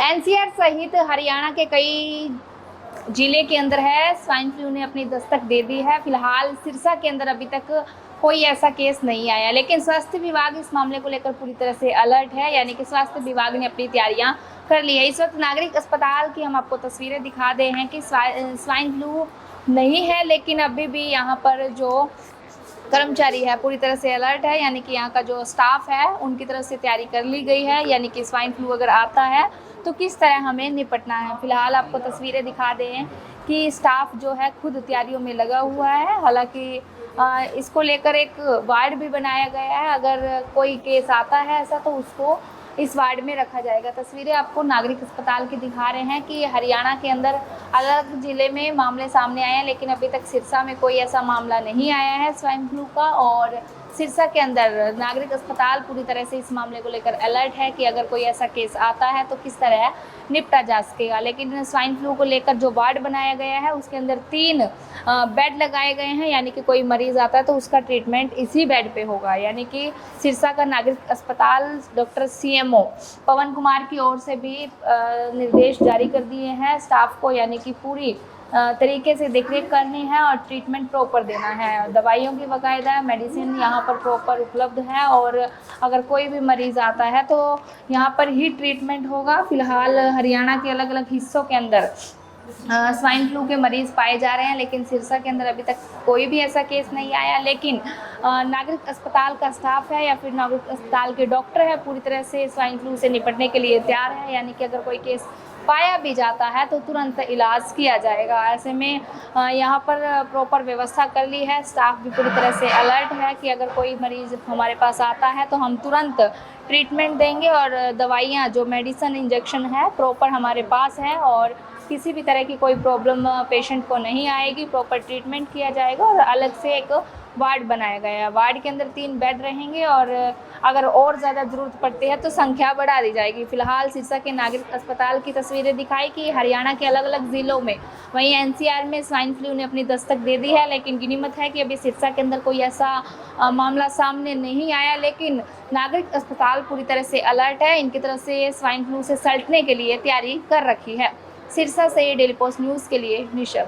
NCR सहित हरियाणा के कई जिले के अंदर है स्वाइन फ्लू ने अपनी दस्तक दे दी है। फिलहाल सिरसा के अंदर अभी तक कोई ऐसा केस नहीं आया, लेकिन स्वास्थ्य विभाग इस मामले को लेकर पूरी तरह से अलर्ट है। यानी कि स्वास्थ्य विभाग ने अपनी तैयारियां कर ली है। इस वक्त नागरिक अस्पताल की हम आपको तस्वीरें दिखा दे हैं कि स्वाइन फ्लू नहीं है, लेकिन अभी भी यहाँ पर जो कर्मचारी है पूरी तरह से अलर्ट है। यानी कि यहाँ का जो स्टाफ है उनकी तरफ से तैयारी कर ली गई है। यानी कि स्वाइन फ्लू अगर आता है तो किस तरह हमें निपटना है। फिलहाल आपको तस्वीरें दिखा दें कि स्टाफ जो है खुद तैयारियों में लगा हुआ है। हालांकि इसको लेकर एक वार्ड भी बनाया गया है। अगर कोई केस आता है ऐसा तो उसको इस वार्ड में रखा जाएगा। तस्वीरें आपको नागरिक अस्पताल की दिखा रहे हैं कि हरियाणा के अंदर अलग ज़िले में मामले सामने आए हैं, लेकिन अभी तक सिरसा में कोई ऐसा मामला नहीं आया है स्वाइन फ्लू का। और सिरसा के अंदर नागरिक अस्पताल पूरी तरह से इस मामले को लेकर अलर्ट है कि अगर कोई ऐसा केस आता है तो किस तरह निपटा जा सकेगा। लेकिन स्वाइन फ्लू को लेकर जो वार्ड बनाया गया है उसके अंदर 3 बेड लगाए गए हैं। यानी कि कोई मरीज़ आता है तो उसका ट्रीटमेंट इसी बेड पे होगा। यानी कि सिरसा का नागरिक अस्पताल डॉक्टर CMO पवन कुमार की ओर से भी निर्देश जारी कर दिए हैं स्टाफ को। यानी कि पूरी तरीके से देखरेख करनी है और ट्रीटमेंट प्रॉपर देना है। दवाइयों की बाकायदा मेडिसिन यहाँ पर प्रॉपर उपलब्ध है और अगर कोई भी मरीज़ आता है तो यहाँ पर ही ट्रीटमेंट होगा। फिलहाल हरियाणा के अलग अलग हिस्सों के अंदर स्वाइन फ्लू के मरीज़ पाए जा रहे हैं, लेकिन सिरसा के अंदर अभी तक कोई भी ऐसा केस नहीं आया। लेकिन नागरिक अस्पताल का स्टाफ है या फिर नागरिक अस्पताल के डॉक्टर है पूरी तरह से स्वाइन फ्लू से निपटने के लिए तैयार है। यानी कि अगर कोई केस पाया भी जाता है तो तुरंत इलाज किया जाएगा। ऐसे में यहाँ पर प्रॉपर व्यवस्था कर ली है। स्टाफ भी पूरी तरह से अलर्ट है कि अगर कोई मरीज़ हमारे पास आता है तो हम तुरंत ट्रीटमेंट देंगे और दवाइयाँ जो मेडिसिन इंजेक्शन है प्रॉपर हमारे पास है और किसी भी तरह की कोई प्रॉब्लम पेशेंट को नहीं आएगी। प्रॉपर ट्रीटमेंट किया जाएगा और अलग से एक वार्ड बनाया गया है। वार्ड के अंदर 3 बेड रहेंगे और अगर और ज़्यादा ज़रूरत पड़ती है तो संख्या बढ़ा दी जाएगी। फिलहाल सिरसा के नागरिक अस्पताल की तस्वीरें दिखाई कि हरियाणा के अलग अलग ज़िलों में, वहीं NCR में स्वाइन फ्लू ने अपनी दस्तक दे दी है। लेकिन गिनीमत है कि अभी सिरसा के अंदर कोई ऐसा मामला सामने नहीं आया, लेकिन नागरिक अस्पताल पूरी तरह से अलर्ट है। इनकी तरफ से स्वाइन फ्लू से सल्टने के लिए तैयारी कर रखी है। सिरसा से डेली पोस्ट न्यूज़ के लिए निशा।